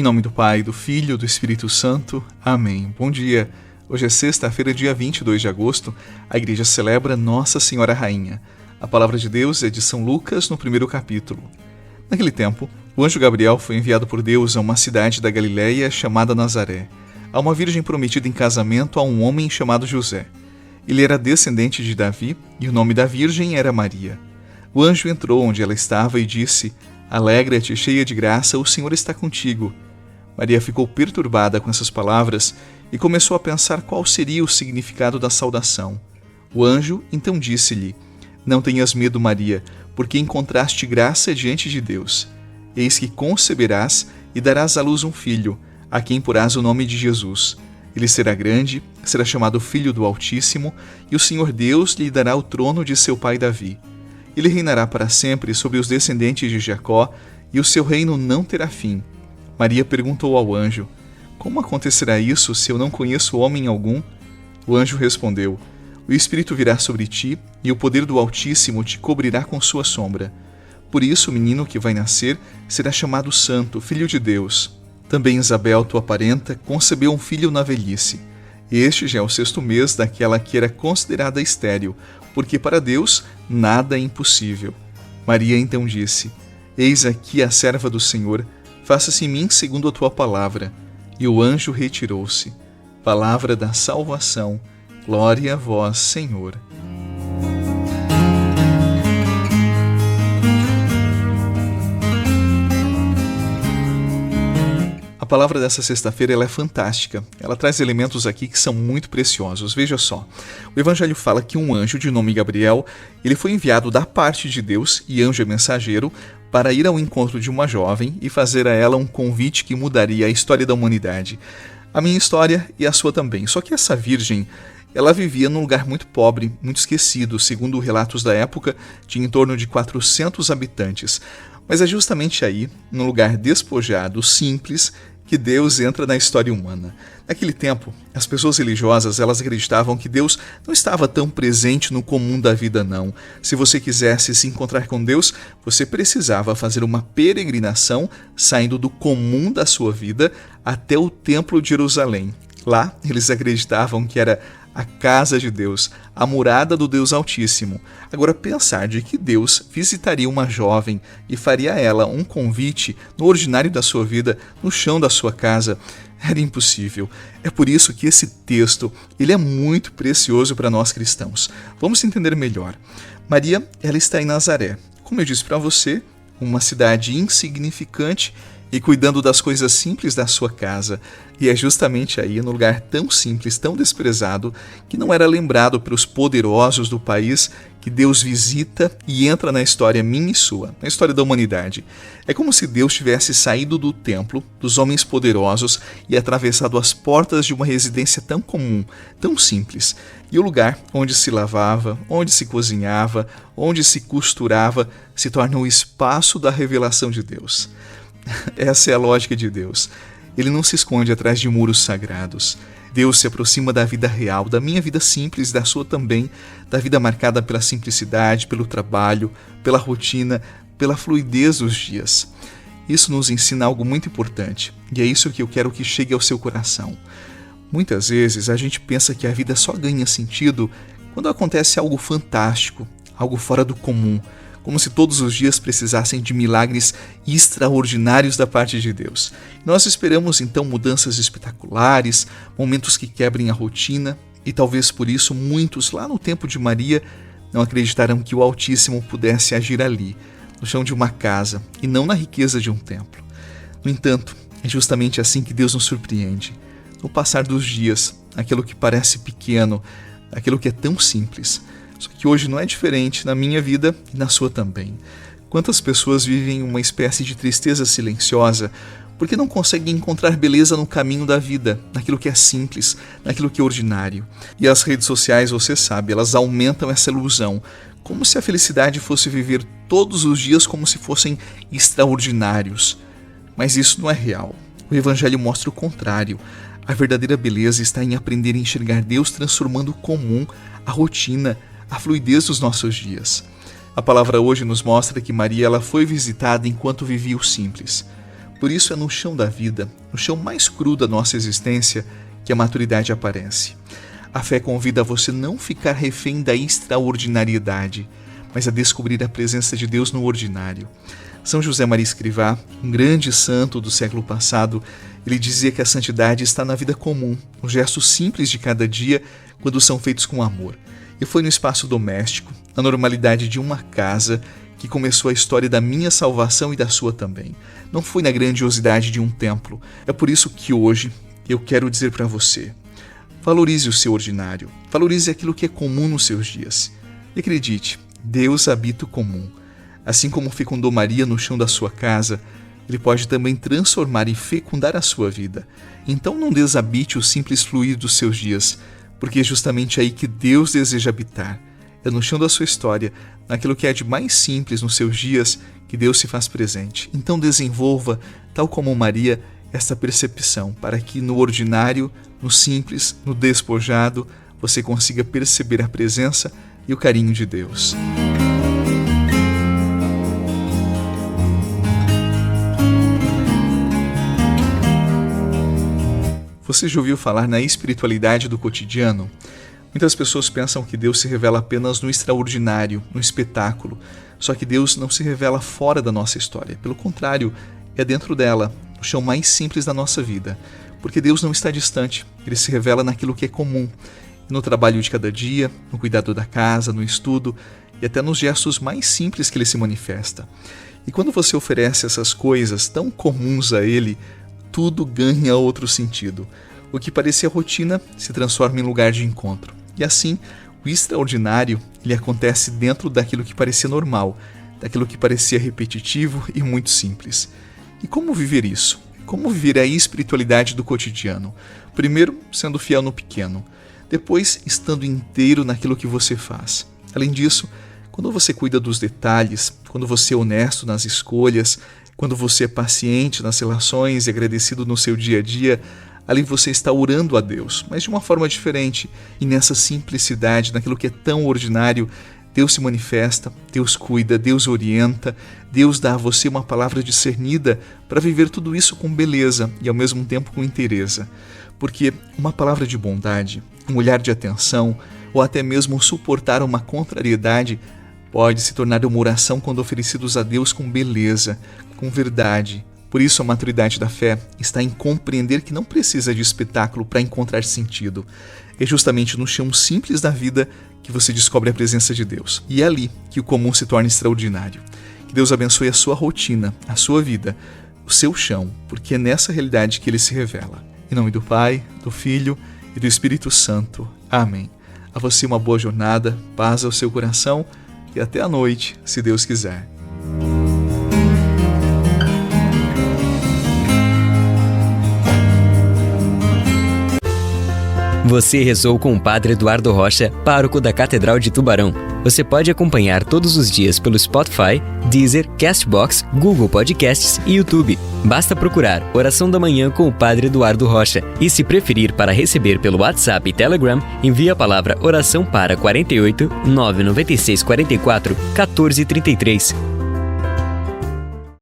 nome do Pai, do Filho e do Espírito Santo. Amém. Bom dia. Hoje é sexta-feira, dia 22 de agosto. A igreja celebra Nossa Senhora Rainha. A palavra de Deus é de São Lucas, no primeiro capítulo. Naquele tempo, o anjo Gabriel foi enviado por Deus a uma cidade da Galileia chamada Nazaré, a uma virgem prometida em casamento a um homem chamado José. Ele era descendente de Davi e o nome da virgem era Maria. O anjo entrou onde ela estava e disse: Alegra-te, cheia de graça, o Senhor está contigo. Maria ficou perturbada com essas palavras e começou a pensar qual seria o significado da saudação. O anjo então disse-lhe: Não tenhas medo, Maria, porque encontraste graça diante de Deus. Eis que conceberás e darás à luz um filho, a quem porás o nome de Jesus. Ele será grande, será chamado Filho do Altíssimo, e o Senhor Deus lhe dará o trono de seu pai Davi. Ele reinará para sempre sobre os descendentes de Jacó, e o seu reino não terá fim. Maria perguntou ao anjo: Como acontecerá isso se eu não conheço homem algum? O anjo respondeu: O Espírito virá sobre ti, e o poder do Altíssimo te cobrirá com sua sombra. Por isso o menino que vai nascer será chamado Santo, Filho de Deus. Também Isabel, tua parenta, concebeu um filho na velhice. Este já é o 6º mês daquela que era considerada estéril, porque para Deus nada é impossível. Maria então disse: Eis aqui a serva do Senhor, faça-se em mim segundo a tua palavra. E o anjo retirou-se. Palavra da salvação. Glória a vós, Senhor. A palavra dessa sexta-feira ela é fantástica. Ela traz elementos aqui que são muito preciosos. Veja só. O Evangelho fala que um anjo de nome Gabriel, ele foi enviado da parte de Deus, e anjo é mensageiro, para ir ao encontro de uma jovem e fazer a ela um convite que mudaria a história da humanidade. A minha história e a sua também. Só que essa virgem, ela vivia num lugar muito pobre, muito esquecido. Segundo relatos da época, tinha em torno de 400 habitantes. Mas é justamente aí, num lugar despojado, simples, que Deus entra na história humana. Naquele tempo, as pessoas religiosas elas acreditavam que Deus não estava tão presente no comum da vida, não. Se você quisesse se encontrar com Deus, você precisava fazer uma peregrinação saindo do comum da sua vida até o Templo de Jerusalém. Lá, eles acreditavam que era a casa de Deus, a morada do Deus Altíssimo. Agora, pensar de que Deus visitaria uma jovem e faria a ela um convite no ordinário da sua vida, no chão da sua casa, era impossível. É por isso que esse texto ele é muito precioso para nós cristãos. Vamos entender melhor. Maria, ela está em Nazaré. Como eu disse para você, uma cidade insignificante e cuidando das coisas simples da sua casa. E é justamente aí, num lugar tão simples, tão desprezado, que não era lembrado pelos poderosos do país, que Deus visita e entra na história minha e sua, na história da humanidade. É como se Deus tivesse saído do templo, dos homens poderosos, e atravessado as portas de uma residência tão comum, tão simples. E o lugar onde se lavava, onde se cozinhava, onde se costurava, se torna o espaço da revelação de Deus. Essa é a lógica de Deus. Ele não se esconde atrás de muros sagrados. Deus se aproxima da vida real, da minha vida simples, da sua também, da vida marcada pela simplicidade, pelo trabalho, pela rotina, pela fluidez dos dias. Isso nos ensina algo muito importante, e é isso que eu quero que chegue ao seu coração. Muitas vezes a gente pensa que a vida só ganha sentido quando acontece algo fantástico, algo fora do comum, como se todos os dias precisassem de milagres extraordinários da parte de Deus. Nós esperamos então mudanças espetaculares, momentos que quebrem a rotina, e talvez por isso muitos lá no tempo de Maria não acreditaram que o Altíssimo pudesse agir ali, no chão de uma casa, e não na riqueza de um templo. No entanto, é justamente assim que Deus nos surpreende. No passar dos dias, aquilo que parece pequeno, aquilo que é tão simples, só que hoje não é diferente na minha vida e na sua também. Quantas pessoas vivem uma espécie de tristeza silenciosa porque não conseguem encontrar beleza no caminho da vida, naquilo que é simples, naquilo que é ordinário. E as redes sociais, você sabe, elas aumentam essa ilusão, como se a felicidade fosse viver todos os dias como se fossem extraordinários. Mas isso não é real. O Evangelho mostra o contrário. A verdadeira beleza está em aprender a enxergar Deus transformando o comum, a rotina, a fluidez dos nossos dias. A palavra hoje nos mostra que Maria ela foi visitada enquanto vivia o simples. Por isso é no chão da vida, no chão mais cru da nossa existência, que a maturidade aparece. A fé convida a você não ficar refém da extraordinariedade, mas a descobrir a presença de Deus no ordinário. São José Maria Escrivá, um grande santo do século passado, ele dizia que a santidade está na vida comum, nos gestos simples de cada dia, quando são feitos com amor. E foi no espaço doméstico, na normalidade de uma casa, que começou a história da minha salvação e da sua também. Não foi na grandiosidade de um templo. É por isso que hoje eu quero dizer para você: valorize o seu ordinário, valorize aquilo que é comum nos seus dias. E acredite, Deus habita o comum. Assim como fecundou Maria no chão da sua casa, Ele pode também transformar e fecundar a sua vida. Então não desabite o simples fluir dos seus dias, porque é justamente aí que Deus deseja habitar. É no chão da sua história, naquilo que é de mais simples nos seus dias, que Deus se faz presente. Então desenvolva, tal como Maria, esta percepção, para que no ordinário, no simples, no despojado, você consiga perceber a presença e o carinho de Deus. Você já ouviu falar na espiritualidade do cotidiano? Muitas pessoas pensam que Deus se revela apenas no extraordinário, no espetáculo. Só que Deus não se revela fora da nossa história. Pelo contrário, é dentro dela, no chão mais simples da nossa vida. Porque Deus não está distante, Ele se revela naquilo que é comum. No trabalho de cada dia, no cuidado da casa, no estudo e até nos gestos mais simples que Ele se manifesta. E quando você oferece essas coisas tão comuns a Ele, tudo ganha outro sentido. O que parecia rotina se transforma em lugar de encontro. E assim, o extraordinário, ele acontece dentro daquilo que parecia normal, daquilo que parecia repetitivo e muito simples. E como viver isso? Como viver a espiritualidade do cotidiano? Primeiro, sendo fiel no pequeno. Depois, estando inteiro naquilo que você faz. Além disso, quando você cuida dos detalhes, quando você é honesto nas escolhas, quando você é paciente nas relações e agradecido no seu dia a dia, ali você está orando a Deus, mas de uma forma diferente. E nessa simplicidade, naquilo que é tão ordinário, Deus se manifesta, Deus cuida, Deus orienta, Deus dá a você uma palavra discernida para viver tudo isso com beleza e ao mesmo tempo com inteireza. Porque uma palavra de bondade, um olhar de atenção ou até mesmo suportar uma contrariedade pode se tornar uma oração quando oferecidos a Deus com beleza, com verdade. Por isso a maturidade da fé está em compreender que não precisa de espetáculo para encontrar sentido. É justamente no chão simples da vida que você descobre a presença de Deus. E é ali que o comum se torna extraordinário. Que Deus abençoe a sua rotina, a sua vida, o seu chão, porque é nessa realidade que Ele se revela. Em nome do Pai, do Filho e do Espírito Santo. Amém. A você uma boa jornada, paz ao seu coração e até a noite, se Deus quiser. Você rezou com o Padre Eduardo Rocha, pároco da Catedral de Tubarão. Você pode acompanhar todos os dias pelo Spotify, Deezer, Castbox, Google Podcasts e YouTube. Basta procurar Oração da Manhã com o Padre Eduardo Rocha. E se preferir para receber pelo WhatsApp e Telegram, envie a palavra oração para 48 996 44 14 33.